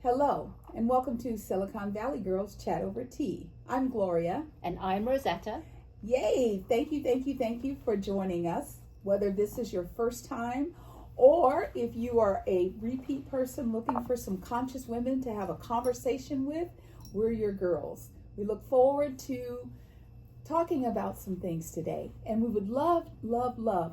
Hello, and welcome to Silicon Valley Girls Chat Over Tea. I'm Gloria. And I'm Rosetta. Yay! Thank you for joining us. Whether this is your first time or if you are a repeat person looking for some conscious women to have a conversation with, we're your girls. We look forward to talking about some things today, and we would love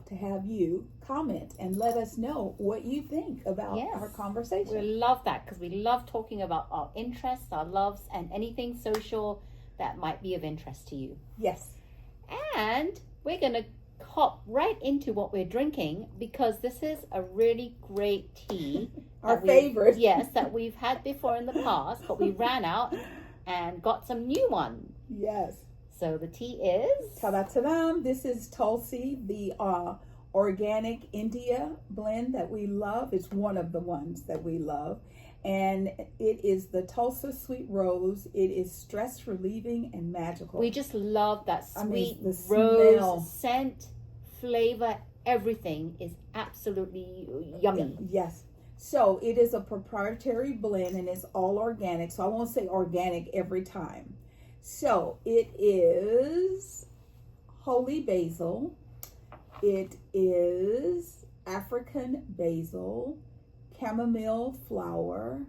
to have you comment and let us know what you think about our conversation. We love that because we love talking about our interests, our loves, and anything social that might be of interest to you. Yes. And we're going to hop right into what we're drinking because this is a really great tea. Our favorite. Yes, that we've had before in the past, but we ran out and got some new ones. Yes. So the tea is? Ta-da! This is Tulsi, the organic India blend that we love. It's one of the ones that we love. And it is the Tulsi Sweet Rose. It is stress relieving and magical. We just love that sweet the rose smell. Scent, flavor, everything is absolutely yummy. Yes. So it is a proprietary blend and it's all organic. So I won't say organic every time. So it is holy basil, it is African basil, chamomile flower,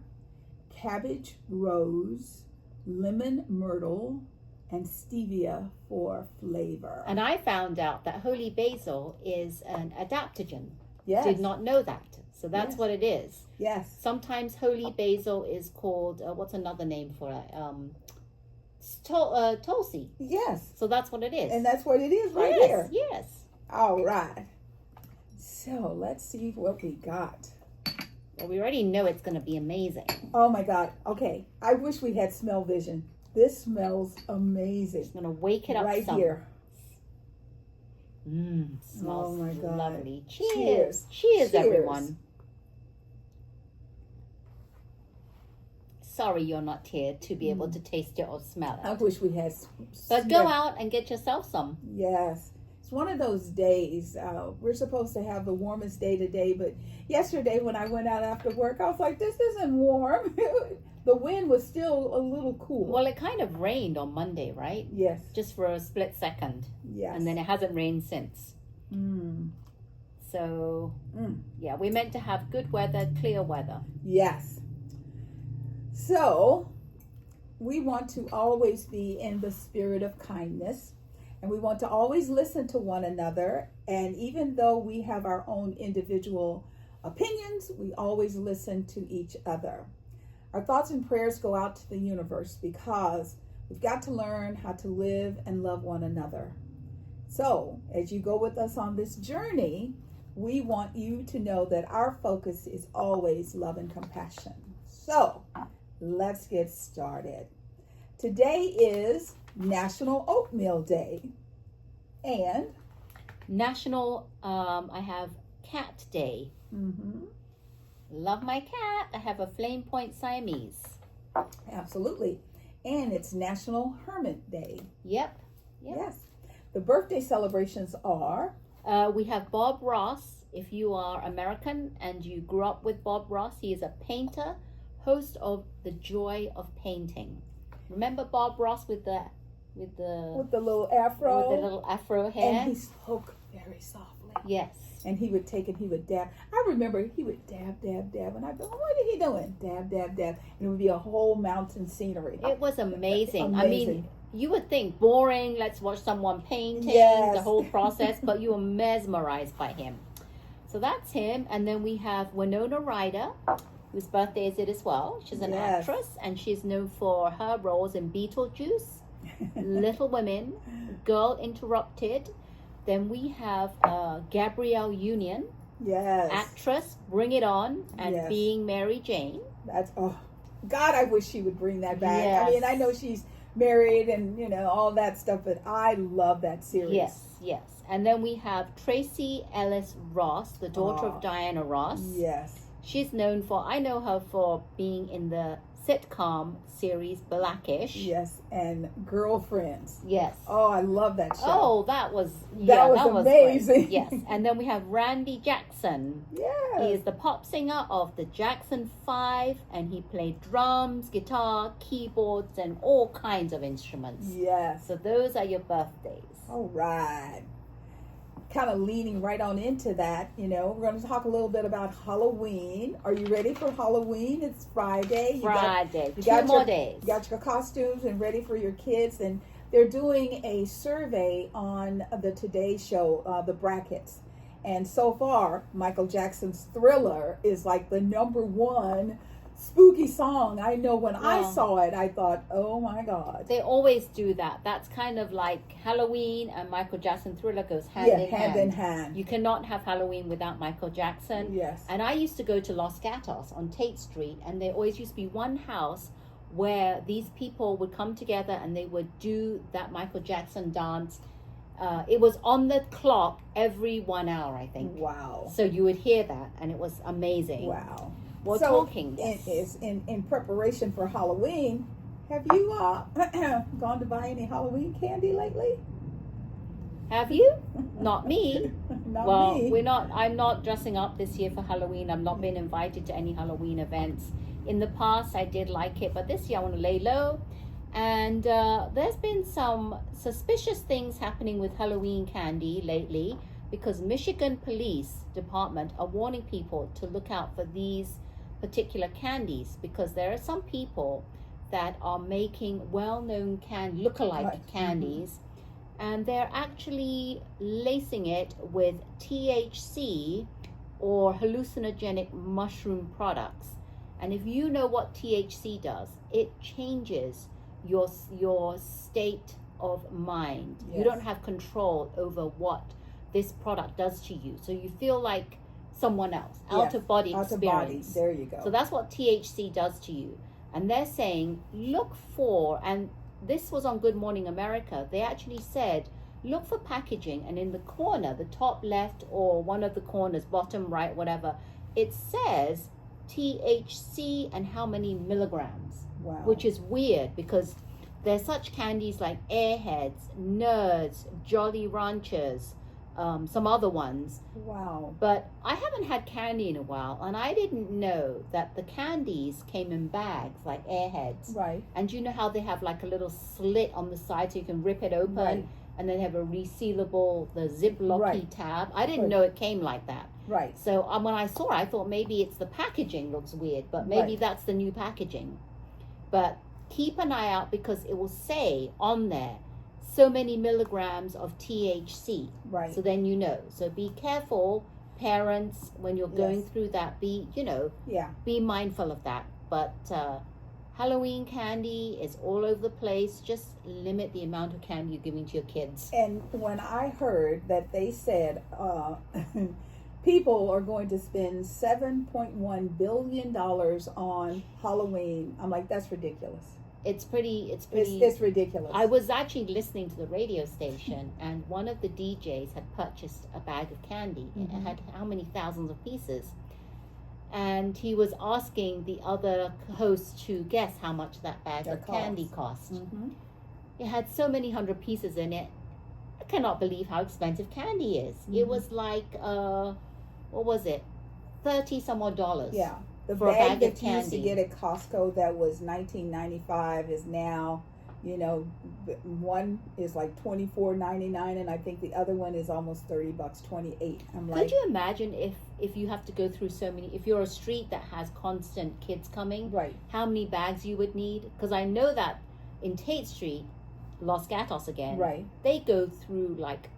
cabbage rose, lemon myrtle, and stevia for flavor. And I found out that holy basil is an adaptogen. Yes. Did not know that. So that's what it is. Yes. Sometimes holy basil is called, what's another name for it? Tulsi. Yes. So that's what it is. And that's what it is right here. Yes. All right. So let's see what we got. Well, we already know it's going to be amazing. Oh my God. Okay. I wish we had smell vision. This smells amazing. Just going to wake it up right some. here. Smells oh my God. lovely. Cheers, everyone. Sorry you're not here to be able to taste it or smell it. I wish we had. But go out and get yourself some. Yes. It's one of those days. We're supposed to have the warmest day today, but yesterday when I went out after work, I was like, this isn't warm. The wind was still a little cool. Well, it kind of rained on Monday, right? Yes. Just for a split second. Yes. And then it hasn't rained since. So, yeah, we're meant to have good weather, clear weather. Yes. So, we want to always be in the spirit of kindness, and we want to always listen to one another. And even though we have our own individual opinions, we always listen to each other. Our thoughts and prayers go out to the universe because we've got to learn how to live and love one another. So, as you go with us on this journey, we want you to know that our focus is always love and compassion. So, let's get started. Today is National Oatmeal Day and National, I have Cat Day. Love my cat. I have a Flame Point Siamese. Absolutely. And it's National Hermit Day. Yep. Yes. The birthday celebrations are? We have Bob Ross. If you are American and you grew up with Bob Ross, he is a painter, host of The Joy of Painting. Remember Bob Ross with the little afro? With the little afro hair? And he spoke very softly. Yes. And he would take and he would dab. I remember he would dab. And I'd go, what is he doing? Dab. And it would be a whole mountain scenery. It was amazing. Amazing. I mean, you would think boring, let's watch someone painting, the whole process, but you were mesmerized by him. So that's him. And then we have Winona Ryder, whose birthday is it as well. She's an actress, and she's known for her roles in Beetlejuice, Little Women, Girl Interrupted. Then we have Gabrielle Union, actress, Bring It On, and Being Mary Jane. That's, oh, God, I wish she would bring that back. Yes. I mean, I know she's married and, you know, all that stuff, but I love that series. Yes. And then we have Tracy Ellis Ross, the daughter of Diana Ross. Yes. She's known for, I know her for being in the sitcom series Blackish. Yes, and Girlfriends. Yes. Oh, I love that show. Oh, that was amazing. Great. Yes, and then we have Randy Jackson. Yeah. He is the pop singer of the Jackson 5, and he played drums, guitar, keyboards, and all kinds of instruments. Yes. So those are your birthdays. All right. Kind of leaning right on into that, you know, we're going to talk a little bit about Halloween. Are you ready for Halloween? It's Friday. Two more days. You got your costumes and ready for your kids, and they're doing a survey on the Today Show, the brackets. And so far, Michael Jackson's Thriller is like the #1 spooky song. I know when I saw it, I thought, oh my God. They always do that. That's kind of like Halloween and Michael Jackson Thriller goes hand in hand. You cannot have Halloween without Michael Jackson. Yes. And I used to go to Los Gatos on Tate Street, and there always used to be one house where these people would come together and they would do that Michael Jackson dance. It was on the clock every 1 hour, I think. Wow. So you would hear that, and it was amazing. Wow. We're so talking. In preparation for Halloween, have you gone to buy any Halloween candy lately? Have you? Not me. Not me. I'm not dressing up this year for Halloween. I've not been invited to any Halloween events. In the past, I did like it, but this year I want to lay low. And there's been some suspicious things happening with Halloween candy lately, because Michigan Police Department are warning people to look out for these particular candies, because there are some people that are making well-known look-alike candies, and they're actually lacing it with THC or hallucinogenic mushroom products. And if you know what THC does, it changes your state of mind. Yes. You don't have control over what this product does to you, so you feel like someone else. Out of body experience. There you go. So that's what THC does to you. And they're saying look for, and this was on Good Morning America, they actually said look for packaging, and in the corner, the top left or one of the corners, bottom right, whatever, it says THC and how many milligrams. Wow. Which is weird, because there's such candies like Airheads, Nerds, Jolly Ranchers, some other ones. Wow. But I haven't had candy in a while, and I didn't know that the candies came in bags like Airheads. Right. And you know how they have like a little slit on the side so you can rip it open, right. And then have a resealable, the ziplocky tab. I didn't know it came like that. Right. So when I saw it, I thought maybe it's the packaging looks weird, but maybe that's the new packaging. But keep an eye out, because it will say on there so many milligrams of THC. Right. So then you know. So be careful, parents, when you're going through that. Be mindful of that. But Halloween candy is all over the place. Just limit the amount of candy you're giving to your kids. And when I heard that they said people are going to spend $7.1 billion on Halloween, I'm like, that's ridiculous. It's ridiculous. I was actually listening to the radio station, and one of the DJs had purchased a bag of candy. Mm-hmm. It had how many thousands of pieces, and he was asking the other host to guess how much that bag of candy cost. Mm-hmm. It had so many hundred pieces in it. I cannot believe how expensive candy is. Mm-hmm. It was like what was it, $30 some odd. Yeah. The for bag a bag that of you used to candy. get at Costco that was $19.95 is now, one is like $24.99, and I think the other one is almost $30, $28. I'm like, could you imagine if you have to go through so many? If you're a street that has constant kids coming, right? How many bags you would need? Because I know that in Tate Street, Los Gatos again, right? They go through like,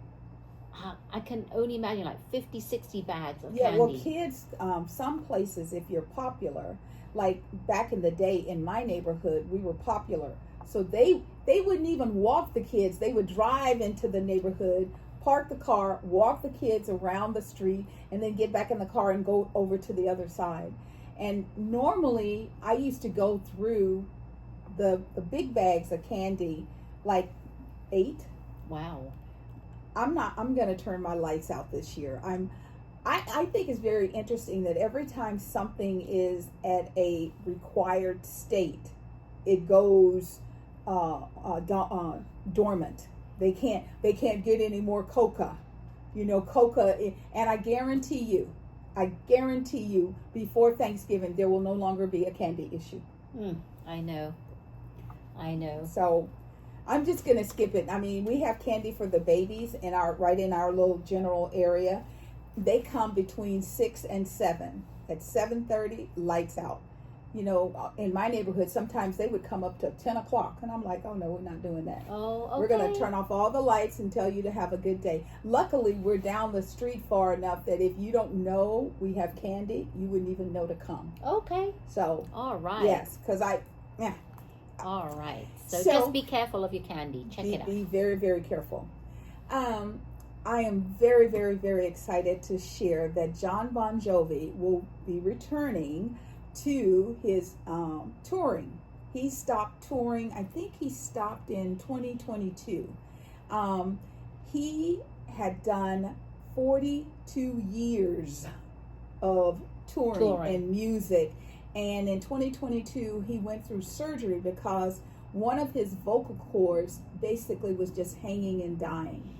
I can only imagine like 50, 60 bags of candy. Yeah, well, kids, some places, if you're popular, like back in the day in my neighborhood, we were popular. So they wouldn't even walk the kids. They would drive into the neighborhood, park the car, walk the kids around the street, and then get back in the car and go over to the other side. And normally, I used to go through the big bags of candy, like 8. Wow. I'm going to turn my lights out this year. I think it's very interesting that every time something is at a required state, it goes dormant. They can't get any more coca. Coca, and I guarantee you, before Thanksgiving, there will no longer be a candy issue. I know. So I'm just going to skip it. I mean, we have candy for the babies right in our little general area. They come between 6 and 7. At 7:30, lights out. In my neighborhood, sometimes they would come up to 10 o'clock. And I'm like, oh, no, we're not doing that. Oh, okay. We're going to turn off all the lights and tell you to have a good day. Luckily, we're down the street far enough that if you don't know we have candy, you wouldn't even know to come. Okay. So. All right. Yes, because All right. So just be careful of your candy. Check it out. Be very, very careful. I am very, very, very excited to share that John Bon Jovi will be returning to his touring. He stopped touring. I think he stopped in 2022. He had done 42 years of touring and music. And in 2022, he went through surgery because one of his vocal cords basically was just hanging and dying.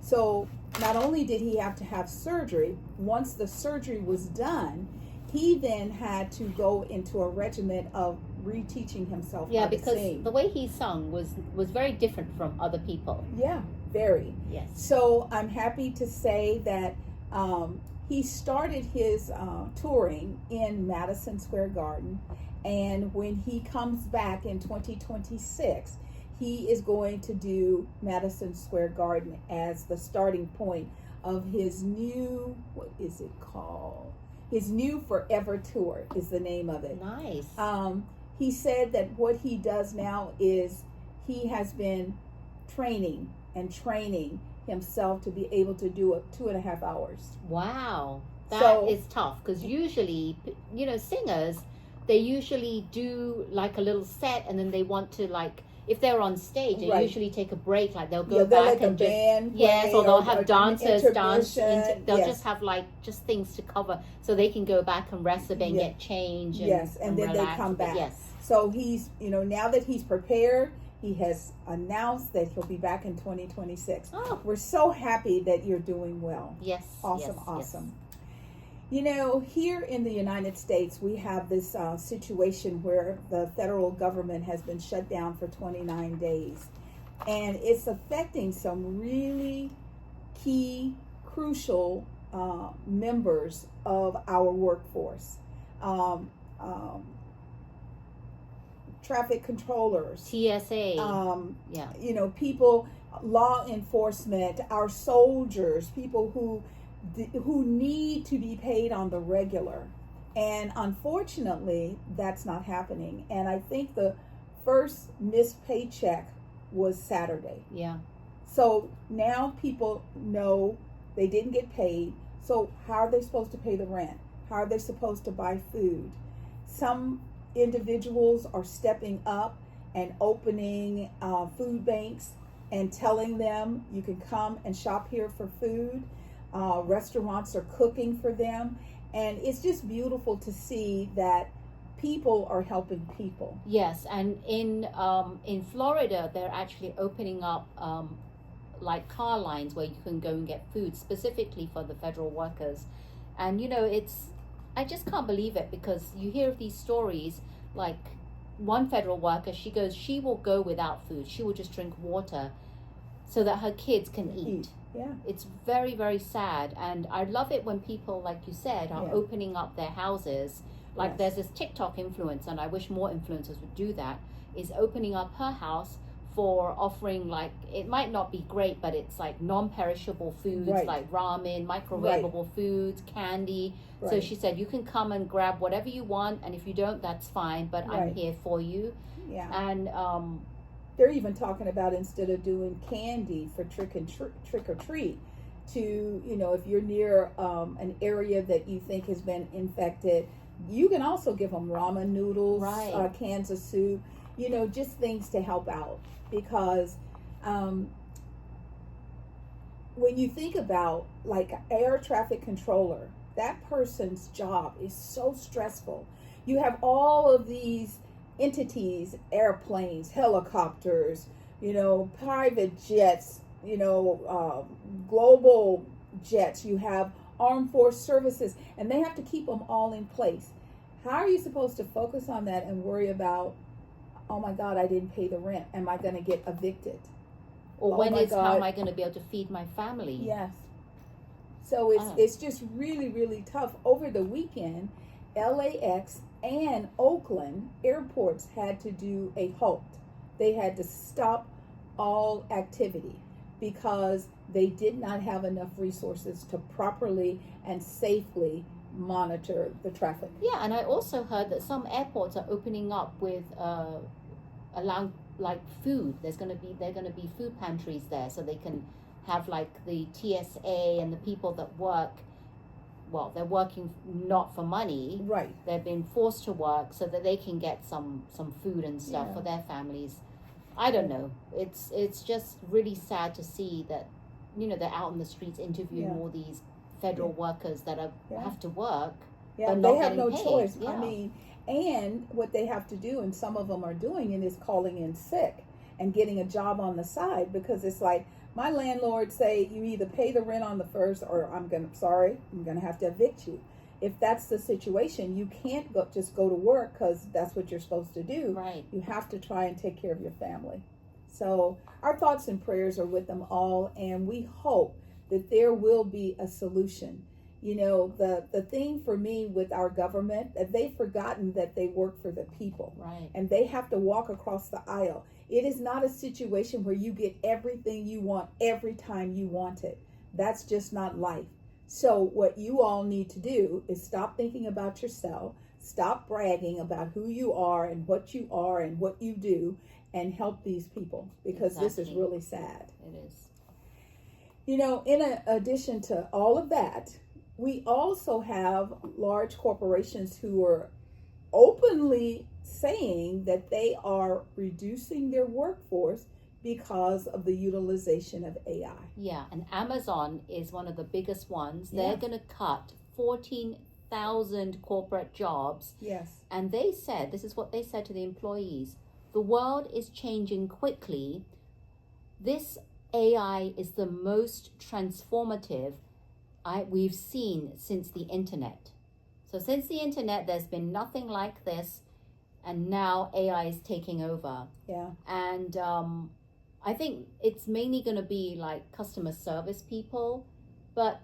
So not only did he have to have surgery, once the surgery was done, he then had to go into a regimen of reteaching himself how to sing. Because the way he sung was very different from other people. Yeah, very. Yes. So I'm happy to say that he started his touring in Madison Square Garden, and when he comes back in 2026, he is going to do Madison Square Garden as the starting point of his new, what is it called? His new Forever Tour is the name of it. Nice. He said that what he does now is he has been training himself to be able to do it 2.5 hours. Wow. That is tough, because usually, singers, they usually do like a little set, and then they want to, like, if they're on stage, they usually take a break, like they'll go back and just, or they'll have dancers dance, they'll just have like just things to cover, so they can go back and rest a bit and get change. And then they come back. Yes. So he's, now that he's prepared, he has announced that he'll be back in 2026. Oh. We're so happy that you're doing well. Yes. Awesome. Yes. Here in the United States, we have this situation where the federal government has been shut down for 29 days. And it's affecting some really key, crucial members of our workforce. Traffic controllers. TSA. People, law enforcement, our soldiers, people who need to be paid on the regular. And unfortunately, that's not happening. And I think the first missed paycheck was Saturday. Yeah. So now people know they didn't get paid. So how are they supposed to pay the rent? How are they supposed to buy food? Some individuals are stepping up and opening food banks and telling them you can come and shop here for food. Restaurants are cooking for them, and it's just beautiful to see that people are helping people. Yes, and in Florida, they're actually opening up like car lines where you can go and get food specifically for the federal workers. And I just can't believe it, because you hear of these stories, like one federal worker, she will go without food. She will just drink water so that her kids can eat. Yeah. It's very, very sad. And I love it when people, like you said, are opening up their houses. Like there's this TikTok influencer, and I wish more influencers would do that, is opening up her house for offering, like, it might not be great, but it's like non-perishable foods, like ramen, microwavable foods, candy. So she said, you can come and grab whatever you want, and if you don't, that's fine, but I'm here for you. Yeah. And they're even talking about, instead of doing candy for trick or treat, to, if you're near an area that you think has been infected, you can also give them ramen noodles, cans of soup, just things to help out. Because when you think about like an air traffic controller, that person's job is so stressful. You have all of these entities, airplanes, helicopters, private jets, global jets. You have armed force services, and they have to keep them all in place. How are you supposed to focus on that and worry about, oh my God, I didn't pay the rent. Am I going to get evicted? Or how am I going to be able to feed my family? Yes. So it's just really, really tough. Over the weekend, LAX and Oakland airports had to do a halt. They had to stop all activity because they did not have enough resources to properly and safely monitor the traffic. Yeah, and I also heard that some airports are opening up with allowing like food. They're going to be food pantries there, so they can have like the TSA and the people that work. Well, they're working not for money. Right. They've been forced to work so that they can get some food and stuff for their families. I don't know. It's just really sad to see that, they're out in the streets interviewing all these federal workers that have to work. Yeah, but they have no paid. choice. Yeah. I mean, and what they have to do, and some of them are doing it, is calling in sick and getting a job on the side, because it's like, my landlord say you either pay the rent on the first, or I'm gonna have to evict you. If that's the situation, you can't just go to work because that's what you're supposed to do. Right. You have to try and take care of your family. So our thoughts and prayers are with them all, and we hope that there will be a solution. The thing for me with our government, that they've forgotten that they work for the people. Right. And they have to walk across the aisle. It is not a situation where you get everything you want every time you want it. That's just not life. So what you all need to do is stop thinking about yourself, stop bragging about who you are and what you do, and help these people, because this is really sad. It is. In addition to all of that, we also have large corporations who are openly saying that they are reducing their workforce because of the utilization of AI. Yeah, and Amazon is one of the biggest ones. They're going to cut 14,000 corporate jobs. Yes. And this is what they said to the employees: the world is changing quickly. This AI is the most transformative we've seen since the internet. So since the internet, there's been nothing like this, and now AI is taking over. Yeah. And I think it's mainly going to be like customer service people, but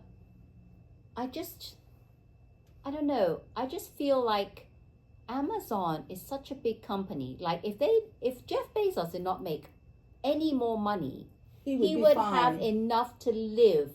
I don't know. I just feel like Amazon is such a big company. Like if Jeff Bezos did not make any more money, he would have enough to live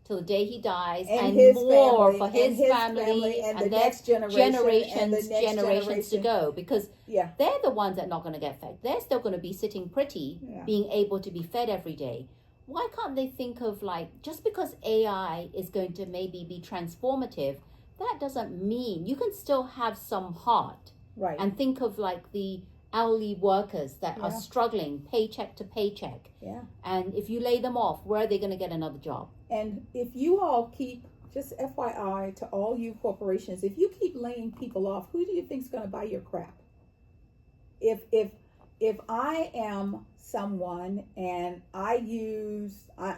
till the day he dies, and more for his family and the next generations to go, because they're the ones that are not going to get fed. They're still going to be sitting pretty, being able to be fed every day. Why can't they think of, like, just because AI is going to maybe be transformative, that doesn't mean you can still have some heart, right? And think of like the hourly workers that are struggling paycheck to paycheck. Yeah. And if you lay them off, where are they going to get another job? And if you all keep, just FYI to all you corporations, if you keep laying people off, who do you think is going to buy your crap? If I am someone and I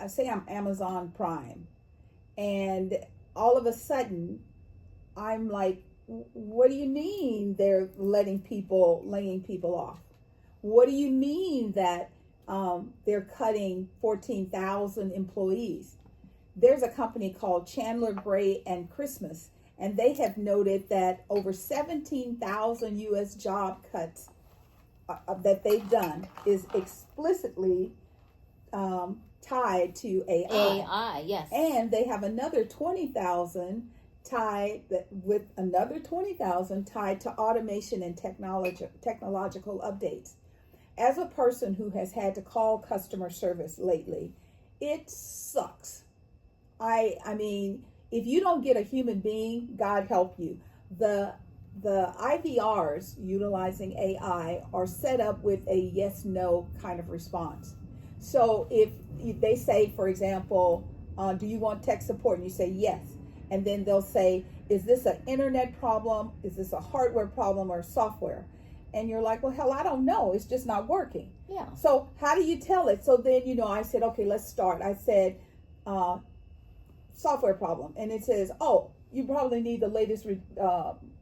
say I'm Amazon Prime, and all of a sudden I'm like, what do you mean they're laying people off? What do you mean that they're cutting 14,000 employees? There's a company called Chandler Gray and Christmas, and they have noted that over 17,000 U.S. job cuts that they've done is explicitly tied to AI. AI, yes. And they have another 20,000 tied to automation and technological updates. As a person who has had to call customer service lately, it sucks. I mean, if you don't get a human being, God help you. The IVRs utilizing AI are set up with a yes/no kind of response. So if they say, for example, do you want tech support? And you say yes. And then they'll say, is this an internet problem? Is this a hardware problem or software? And you're like, well, hell, I don't know. It's just not working. Yeah. So how do you tell it? So then, I said, okay, let's start. I said, software problem. And it says, oh, you probably need the latest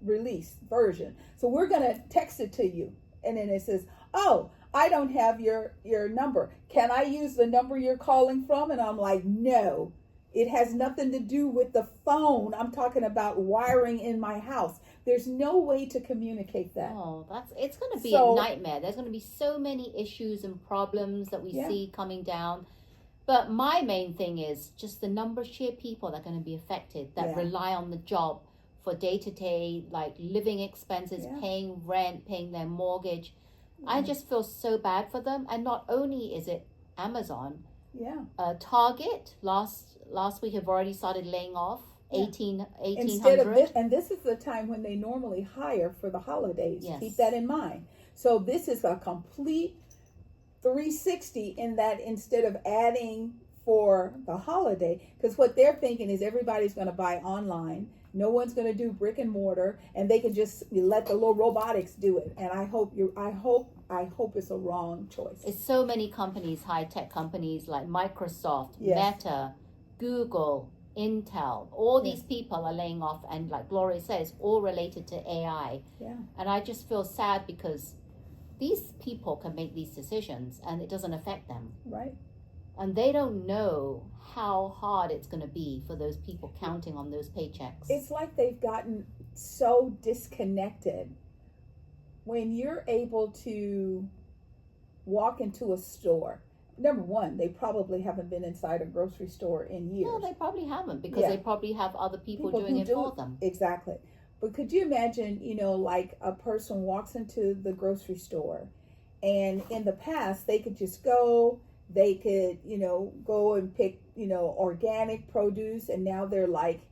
release version. So we're going to text it to you. And then it says, oh, I don't have your number. Can I use the number you're calling from? And I'm like, no, it has nothing to do with the phone. I'm talking about wiring in my house. There's no way to communicate that. Oh, it's going to be a nightmare. There's going to be so many issues and problems that we see coming down. But my main thing is just the sheer people that are going to be affected, that rely on the job for day-to-day, like living expenses, paying rent, paying their mortgage. I just feel so bad for them. And not only is it Amazon, Target last week have already started laying off 1,800. Instead of this, and this is the time when they normally hire for the holidays. Yes. Keep that in mind. So this is a complete 360 in that instead of adding for the holiday, because what they're thinking is everybody's going to buy online. No one's going to do brick and mortar, and they can just let the little robotics do it. And I hope it's a wrong choice. It's so many companies, high-tech companies like Microsoft, Meta, Google, Intel, all these people are laying off, and like Gloria says, all related to AI. Yeah. And I just feel sad because these people can make these decisions and it doesn't affect them. Right. And they don't know how hard it's going to be for those people counting on those paychecks. It's like they've gotten so disconnected. When you're able to walk into a store, number one, they probably haven't been inside a grocery store in years. No, they probably haven't, because they probably have other people doing it for them. Exactly. But could you imagine, like a person walks into the grocery store, and in the past they could just go, they could, go and pick, organic produce, and now they're like,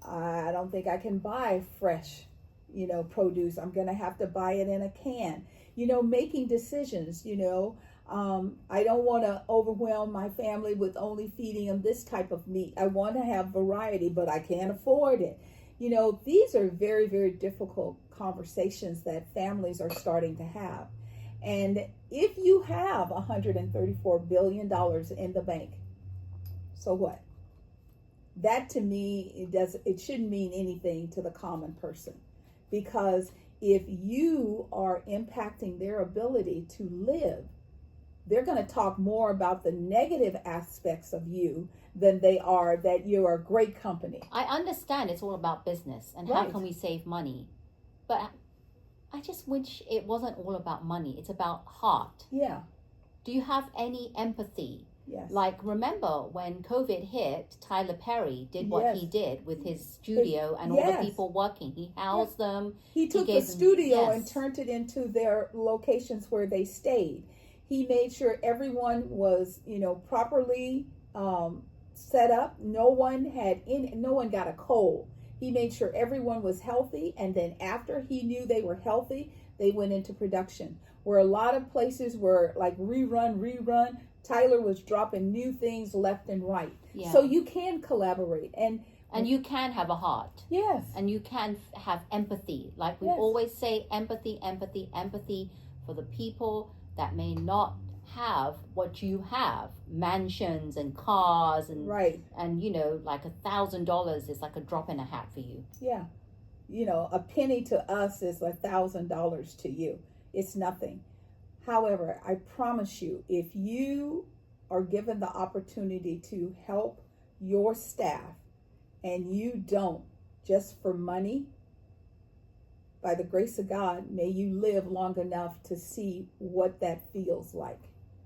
I don't think I can buy fresh, produce. I'm going to have to buy it in a can. Making decisions, I don't want to overwhelm my family with only feeding them this type of meat. I want to have variety, but I can't afford it. These are very, very difficult conversations that families are starting to have. And if you have $134 billion in the bank, so what? That to me, it shouldn't mean anything to the common person. Because if you are impacting their ability to live, they're going to talk more about the negative aspects of you than they are that you're a great company. I understand it's all about business and how can we save money. But I just wish it wasn't all about money. It's about heart. Yeah. Do you have any empathy? Yes. Like, remember when COVID hit, Tyler Perry did what he did with his studio and all the people working. He housed them. He took the studio and turned it into their locations where they stayed. He made sure everyone was, properly set up. No one got a cold. He made sure everyone was healthy, and then after he knew they were healthy, they went into production. Where a lot of places were like rerun, Tyler was dropping new things left and right. Yeah. So you can collaborate and you can have a heart. Yes. And you can have empathy. Like we always say, empathy for the people that may not have what you have, mansions and cars and and like $1,000 is like a drop in a hat for you. Yeah. A penny to us is $1,000 to you. It's nothing. However, I promise you, if you are given the opportunity to help your staff and you don't just for money, by the grace of God, may you live long enough to see what that feels like.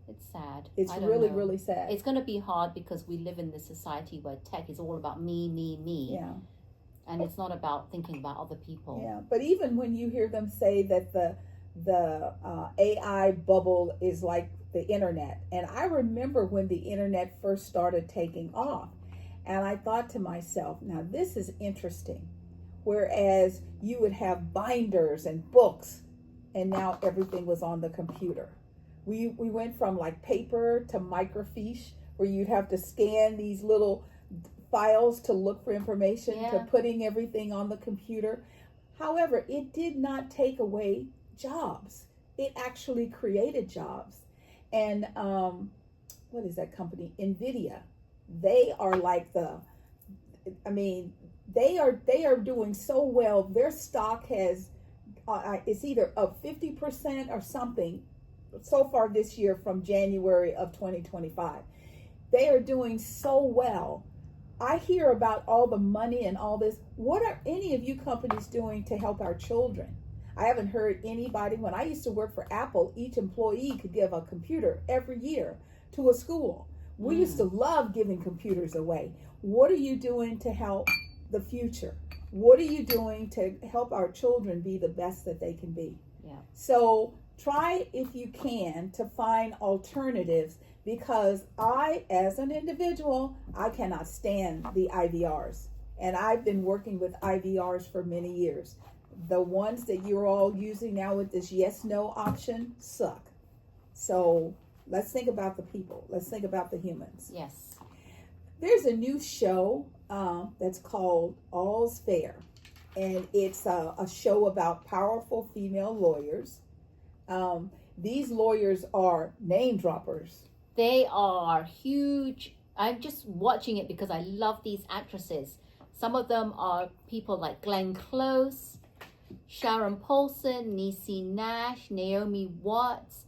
It's sad. It's really, really sad. It's going to be hard because we live in this society where tech is all about me. Yeah. And it's not about thinking about other people. Yeah. But even when you hear them say that the AI bubble is like the internet. And I remember when the internet first started taking off. And I thought to myself, now this is interesting. Whereas you would have binders and books, and now everything was on the computer. We went from like paper to microfiche, where you'd have to scan these little files to look for information, to putting everything on the computer. However, it did not take away jobs. It actually created jobs. And what is that company? NVIDIA. They are like they are doing so well. Their stock has, it's either up 50% or something so far this year from January of 2025. They are doing so well. I hear about all the money and all this. What are any of you companies doing to help our children? I haven't heard anybody. When I used to work for Apple, each employee could give a computer every year to a school. We used to love giving computers away. What are you doing to help the future? What are you doing to help our children be the best that they can be? Yeah. So try, if you can, to find alternatives, because I, as an individual, I cannot stand the IVRs. And I've been working with IVRs for many years. The ones that you're all using now with this yes-no option suck. So let's think about the people. Let's think about the humans. Yes. There's a new show that's called All's Fair. And it's a show about powerful female lawyers. These lawyers are name droppers. They are huge. I'm just watching it because I love these actresses. Some of them are people like Glenn Close, Sharon Paulson, Niecy Nash, Naomi Watts,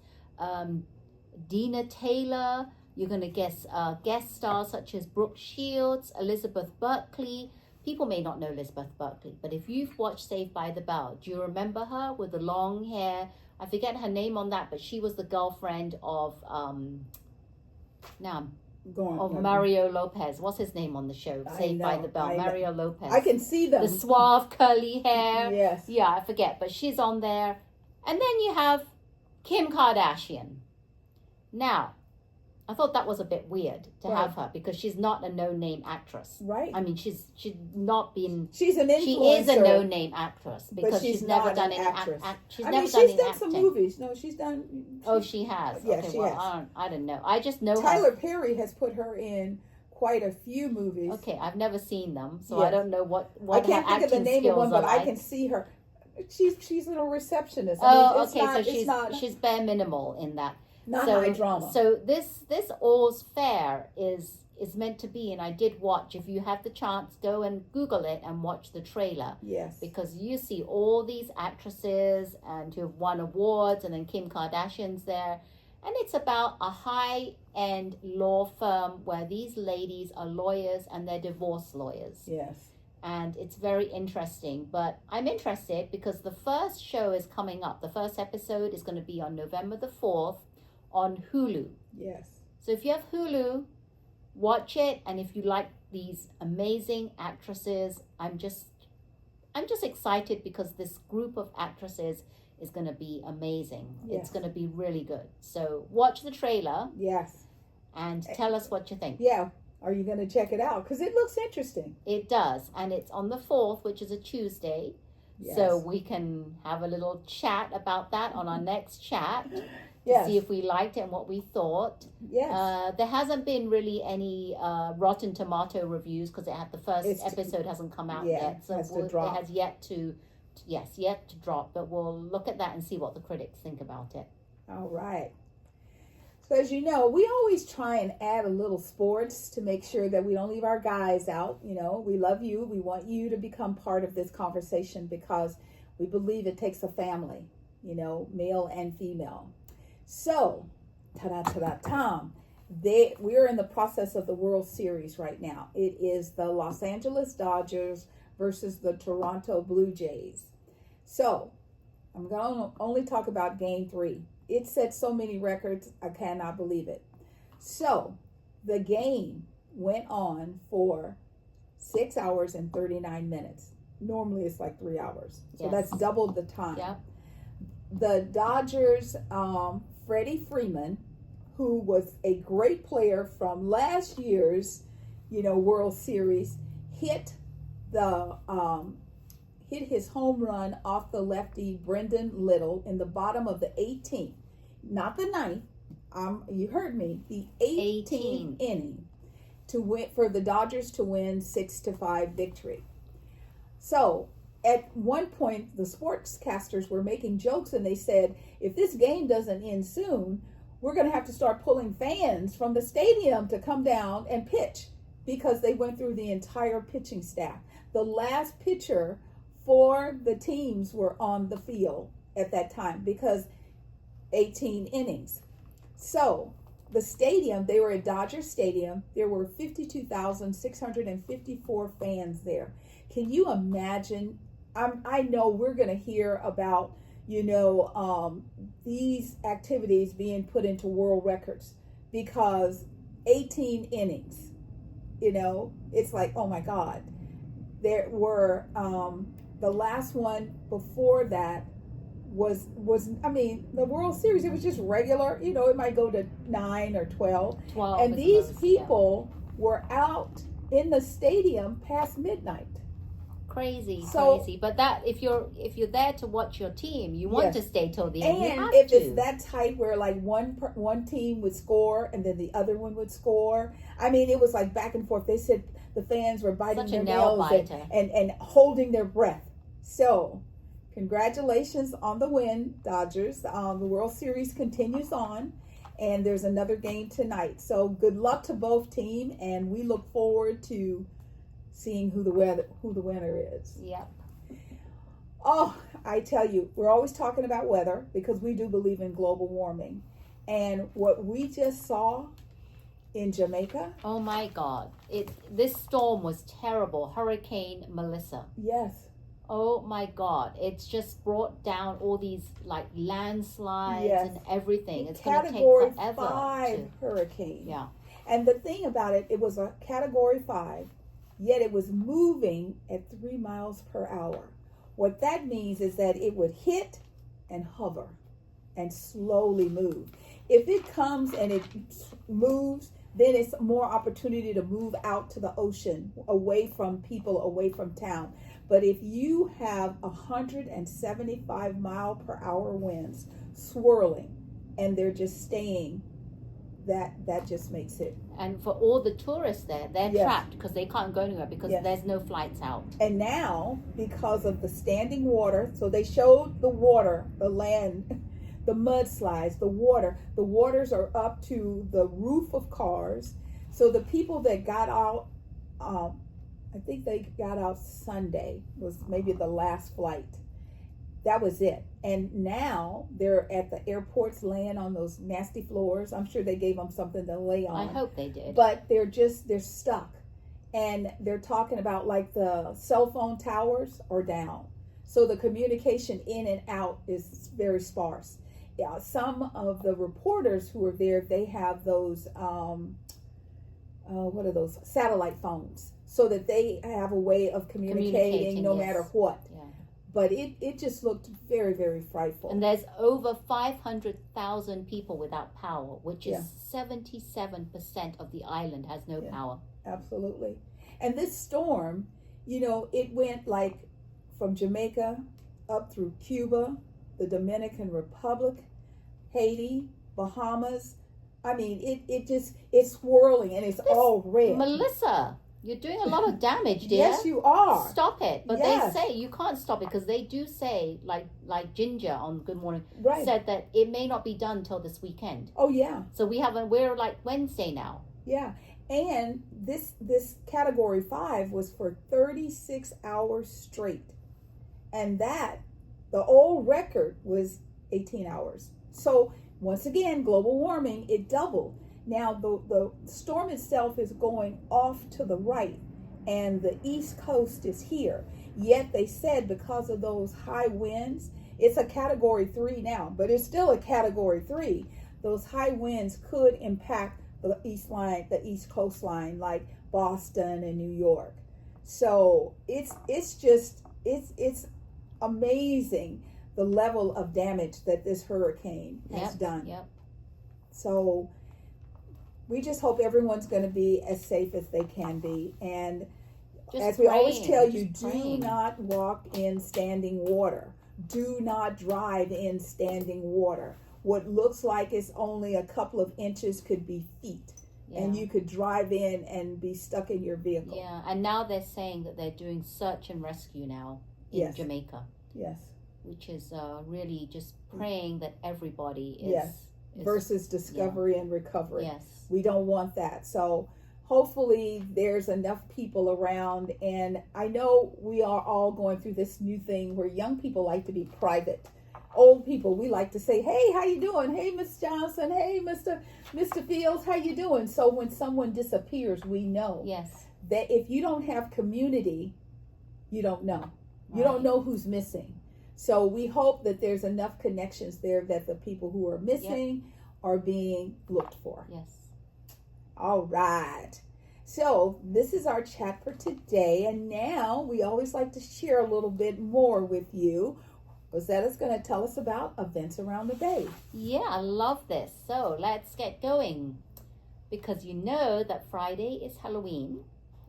Dina Taylor. You're going to guess guest stars such as Brooke Shields, Elizabeth Berkley. People may not know Elizabeth Berkley, but if you've watched Saved by the Bell, do you remember her with the long hair? I forget her name on that, but she was the girlfriend of Mario Lopez. What's his name on the show? Saved by the Bell. Mario Lopez. I can see them. The suave curly hair. Yes. Yeah, I forget, but she's on there. And then you have Kim Kardashian. Now, I thought that was a bit weird to have her, because she's not a no-name actress. Right. I mean, she's not been. She's an influencer. She is a no-name actress because she's never done any actress. She's she's done some movies. No, she's done. Oh, she has. Yeah, okay, she well, has. I don't know. I just know Tyler Perry has put her in quite a few movies. Okay, I've never seen them, so Yes. I don't know what I can't her think of the acting name of one, skills but are I like. can see her. She's a receptionist. Oh, it's okay, not, so she's bare minimal in that. not high drama. So this All's Fair is meant to be, and I did watch. If you have the chance, go and Google it and watch the trailer. Yes. Because you see all these actresses and who have won awards, and then Kim Kardashian's there, and it's about a high-end law firm where these ladies are lawyers and they're divorce lawyers. Yes. And it's very interesting. But I'm interested because the first show is coming up. The first episode is going to be on November the 4th on Hulu. Yes. So if you have Hulu, watch it. And if you like these amazing actresses, I'm just excited because this group of actresses is going to be amazing. Yes. It's going to be really good. So watch the trailer. Yes. And tell us what you think. Yeah. Are you going to check it out? Because it looks interesting. It does. And it's on the 4th, which is a Tuesday. Yes. So we can have a little chat about that on our next chat. Yes. See if we liked it and what we thought. Yes. There hasn't been really any Rotten Tomato reviews because the first episode hasn't come out yet. So it has yet to drop. But we'll look at that and see what the critics think about it. All right. So as you know, we always try and add a little sports to make sure that we don't leave our guys out. You know, we love you. We want you to become part of this conversation because we believe it takes a family, you know, male and female. So, ta-da-ta-da-tam, we're in the process of the World Series right now. It is the Los Angeles Dodgers versus the Toronto Blue Jays. So, I'm going to only talk about Game 3. It set so many records, I cannot believe it. So, the game went on for 6 hours and 39 minutes. Normally, it's like 3 hours. So, that's double the time. Yep. The Dodgers, Freddie Freeman, who was a great player from last year's, World Series, hit his home run off the lefty Brendan Little in the bottom of the 18th, not the 9th, you heard me, the 18th inning to win, for the Dodgers to win 6-5 victory. So at one point, the sportscasters were making jokes, and they said, if this game doesn't end soon, we're going to have to start pulling fans from the stadium to come down and pitch, because they went through the entire pitching staff. The last pitcher for the teams were on the field at that time, because 18 innings. So the stadium, they were at Dodger Stadium. There were 52,654 fans there. Can you imagine? I know we're going to hear about, these activities being put into world records, because 18 innings, it's like, oh my God. There were, the last one before that was the World Series, it was just regular, it might go to 9 or 12. And these people were out in the stadium past midnight. Crazy. But that if you're there to watch your team, you want to stay till the end. And if it's that tight where like one team would score and then the other one would score, it was like back and forth. They said the fans were biting their nails and holding their breath. So congratulations on the win, Dodgers. The World Series continues on, and there's another game tonight. So good luck to both teams, and we look forward to seeing who the winner is. Yep. Oh, I tell you, we're always talking about weather because we do believe in global warming. And what we just saw in Jamaica. Oh my God. This storm was terrible. Hurricane Melissa. Yes. Oh my God. It's just brought down all these like landslides and everything. It's going to take forever. Category 5 hurricane. Yeah. And the thing about it was a Category 5, yet it was moving at 3 miles per hour. What that means is that it would hit and hover and slowly move. If it comes and it moves, then it's more opportunity to move out to the ocean, away from people, away from town. But if you have 175 mile per hour winds swirling and they're just staying, that just makes it. And for all the tourists there, they're trapped because they can't go anywhere because there's no flights out. And now, because of the standing water, so they showed the water, the land, the mudslides, the waters are up to the roof of cars. So the people that got out, I think they got out Sunday, was maybe the last flight. That was it. And now they're at the airports laying on those nasty floors. I'm sure they gave them something to lay on. I hope they did. But they're stuck. And they're talking about like the cell phone towers are down. So the communication in and out is very sparse. Yeah, some of the reporters who were there, they have those, what are those? Satellite phones. So that they have a way of communicating no matter what. Yeah. But it just looked very, very frightful. And there's over 500,000 people without power, which is 77% of the island has no power. Absolutely. And this storm, it went like from Jamaica up through Cuba, the Dominican Republic, Haiti, Bahamas. It's swirling and it's all red. Melissa, you're doing a lot of damage, dear. Yes, you are. Stop it. But they say you can't stop it because they do say, like Ginger on Good Morning, said that it may not be done till this weekend. Oh, yeah. So we're like Wednesday now. Yeah. And this Category 5 was for 36 hours straight. And the old record was 18 hours. So once again, global warming, it doubled. Now, the storm itself is going off to the right, and the East Coast is here. Yet they said because of those high winds, it's a Category 3 now, but it's still a Category 3. Those high winds could impact the East Coast line, like Boston and New York. So it's amazing the level of damage that this hurricane has done. Yep. So we just hope everyone's going to be as safe as they can be. And as we always tell you, do not walk in standing water. Do not drive in standing water. what looks like it's only a couple of inches could be feet. Yeah. And you could drive in and be stuck in your vehicle. Yeah, and now they're saying that they're doing search and rescue now in Jamaica. Yes. Which is really just praying that everybody is... Yes. Versus discovery and recovery. Yes. We don't want that. So hopefully there's enough people around. And I know we are all going through this new thing where young people like to be private. Old people, we like to say, hey, how you doing? Hey, Miss Johnson. Hey, Mr. Fields, how you doing? So when someone disappears, we know that if you don't have community, you don't know. You don't know who's missing. So we hope that there's enough connections there that the people who are missing are being looked for. Yes. All right. So this is our chat for today. And now we always like to share a little bit more with you. Rosetta's going to tell us about events around the Bay. Yeah, I love this. So let's get going. Because you know that Friday is Halloween.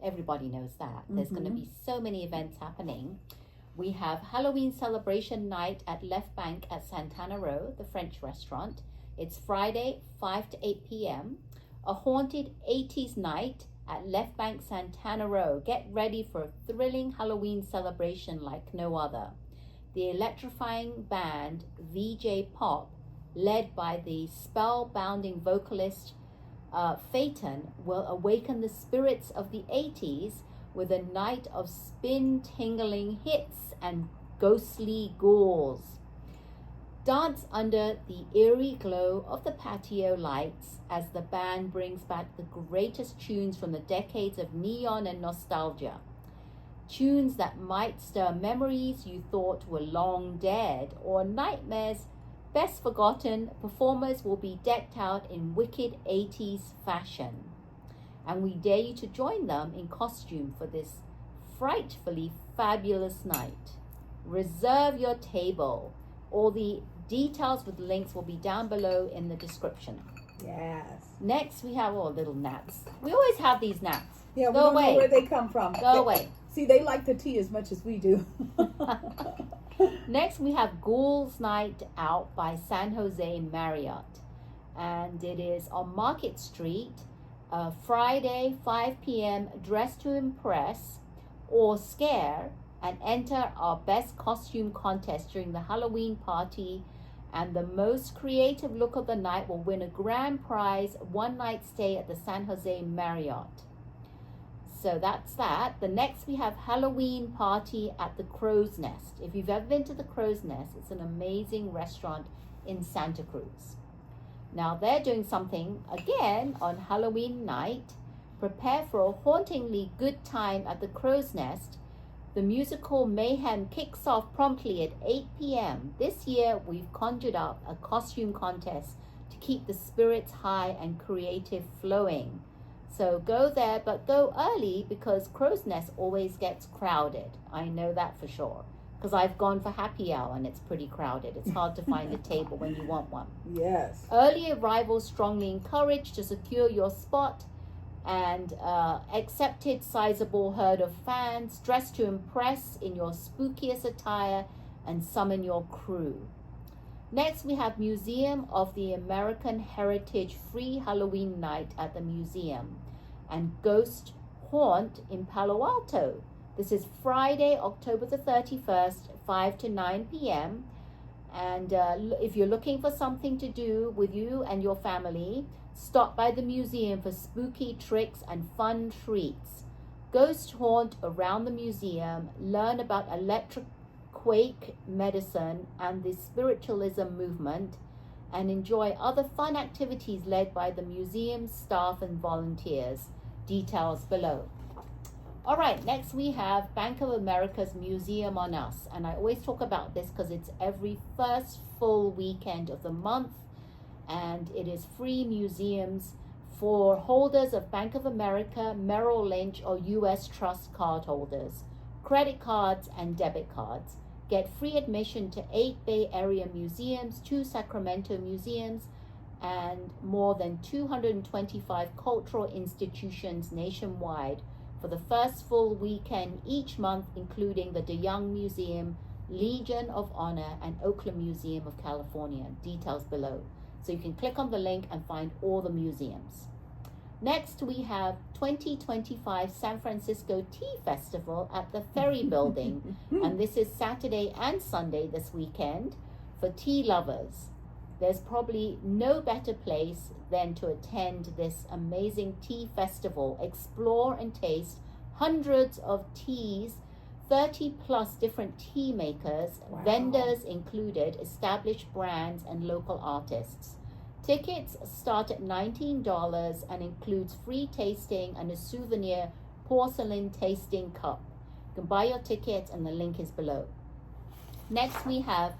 Everybody knows that. There's going to be so many events happening. We have Halloween celebration night at Left Bank at Santana Row, the French restaurant. It's Friday, 5 to 8 p.m. A haunted 80s night at Left Bank Santana Row. Get ready for a thrilling Halloween celebration like no other. The electrifying band VJ Pop, led by the spellbinding vocalist Faten, will awaken the spirits of the 80s with a night of spine-tingling hits and ghostly ghouls. Dance under the eerie glow of the patio lights as the band brings back the greatest tunes from the decades of neon and nostalgia. Tunes that might stir memories you thought were long dead or nightmares best forgotten. Performers will be decked out in wicked 80s fashion. And we dare you to join them in costume for this frightfully fabulous night. Reserve your table. All the details with links will be down below in the description. Yes. Next, we have all little gnats. We always have these gnats. Yeah, we don't know where they come from. Go away. See, they like the tea as much as we do. Next, we have Ghouls Night Out by San Jose Marriott. And it is on Market Street. Friday, 5 p.m. Dress to impress or scare and enter our best costume contest during the Halloween party. And the most creative look of the night will win a grand prize, one-night stay at the San Jose Marriott. So that's that. The next we have Halloween party at the Crow's Nest. If you've ever been to the Crow's Nest, it's an amazing restaurant in Santa Cruz. Now they're doing something again on Halloween night. Prepare for a hauntingly good time at the Crow's Nest. The musical mayhem kicks off promptly at 8 p.m. This year we've conjured up a costume contest to keep the spirits high and creative flowing. So go there, but go early because Crow's Nest always gets crowded. I know that for sure. Because I've gone for happy hour and it's pretty crowded. It's hard to find a table when you want one. Yes. Early arrivals strongly encouraged to secure your spot, and accepted sizable herd of fans dressed to impress in your spookiest attire and summon your crew. Next, we have Museum of the American Heritage free Halloween night at the museum and Ghost Haunt in Palo Alto. This is Friday, October the 31st, 5 to 9 p.m. And if you're looking for something to do with you and your family, stop by the museum for spooky tricks and fun treats. Ghost haunt around the museum, learn about electric quake medicine and the spiritualism movement, and enjoy other fun activities led by the museum staff and volunteers. Details below. All right, next we have Bank of America's Museum on Us. And I always talk about this because it's every first full weekend of the month. And it is free museums for holders of Bank of America, Merrill Lynch, or U.S. Trust card holders, credit cards, and debit cards. Get free admission to 8 Bay Area museums, 2 Sacramento museums, and more than 225 cultural institutions nationwide for the first full weekend each month, including the DeYoung Museum, Legion of Honor, and Oakland Museum of California. Details below. So you can click on the link and find all the museums. Next, we have 2025 San Francisco Tea Festival at the Ferry Building. And this is Saturday and Sunday this weekend for tea lovers. There's probably no better place than to attend this amazing tea festival. Explore and taste hundreds of teas, 30 plus different tea makers, vendors included, established brands, and local artists. Tickets start at $19 and includes free tasting and a souvenir porcelain tasting cup. You can buy your tickets and the link is below. Next we have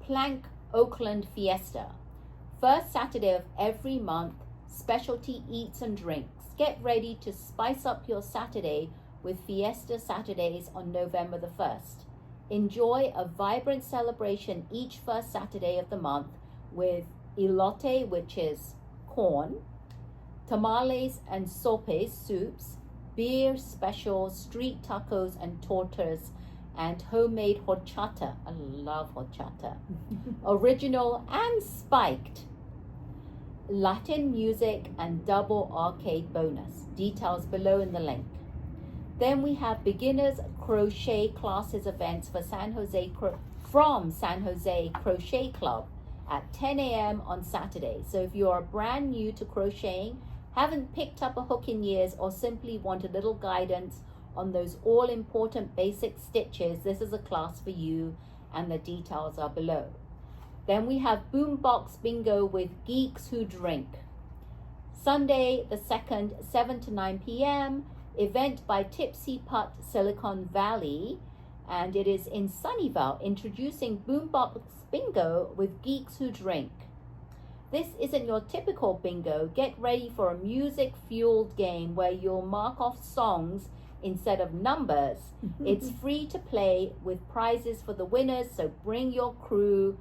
Plank Oakland Fiesta. First Saturday of every month, specialty eats and drinks. Get ready to spice up your Saturday with Fiesta Saturdays on November the 1st. Enjoy a vibrant celebration each first Saturday of the month with elote, which is corn, tamales and sopes, soups, beer specials, street tacos and tortas, and homemade horchata. I love horchata. Original and spiked. Latin music and double arcade bonus. Details below in the link. Then we have beginners crochet classes events for from San Jose Crochet Club at 10 a.m. on Saturday. So if you are brand new to crocheting, haven't picked up a hook in years, or simply want a little guidance on those all-important basic stitches, this is a class for you, and the details are below. Then we have Boombox Bingo with Geeks Who Drink. Sunday the 2nd, 7 to 9 p.m., event by Tipsy Putt Silicon Valley, and it is in Sunnyvale, introducing Boombox Bingo with Geeks Who Drink. This isn't your typical bingo. Get ready for a music-fueled game where you'll mark off songs instead of numbers. It's free to play with prizes for the winners, so bring your crew,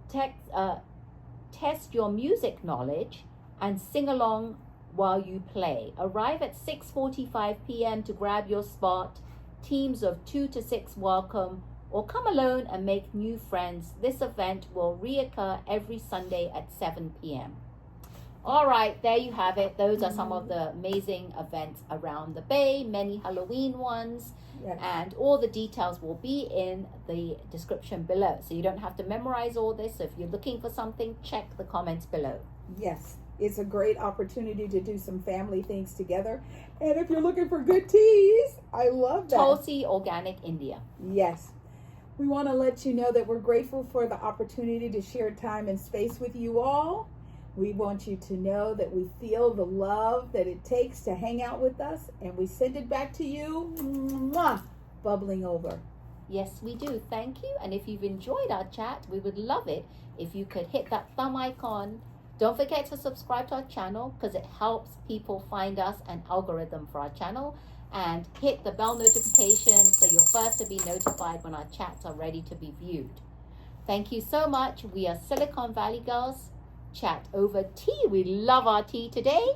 test your music knowledge, and sing along while you play. Arrive at 6:45 p.m. to grab your spot. Teams of 2 to 6 welcome, or come alone and make new friends. This event will reoccur every Sunday at 7 p.m. All right, there you have it. Those are some of the amazing events around the Bay, many Halloween ones, and all the details will be in the description below. So you don't have to memorize all this. So if you're looking for something, check the comments below. Yes, it's a great opportunity to do some family things together. And if you're looking for good teas, I love that. Tulsi Organic India. Yes. We want to let you know that we're grateful for the opportunity to share time and space with you all. We want you to know that we feel the love that it takes to hang out with us, and we send it back to you, bubbling over. Yes, we do. Thank you. And if you've enjoyed our chat, we would love it if you could hit that thumb icon. Don't forget to subscribe to our channel, because it helps people find us, an algorithm for our channel. And hit the bell notification so you're first to be notified when our chats are ready to be viewed. Thank you so much. We are Silicon Valley Girls. Chat over tea. We love our tea today.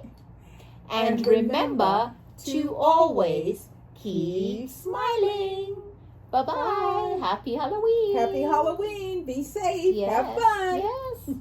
And remember to always keep smiling. Bye-bye. Happy Halloween. Happy Halloween. Be safe. Yes. Have fun. Yes.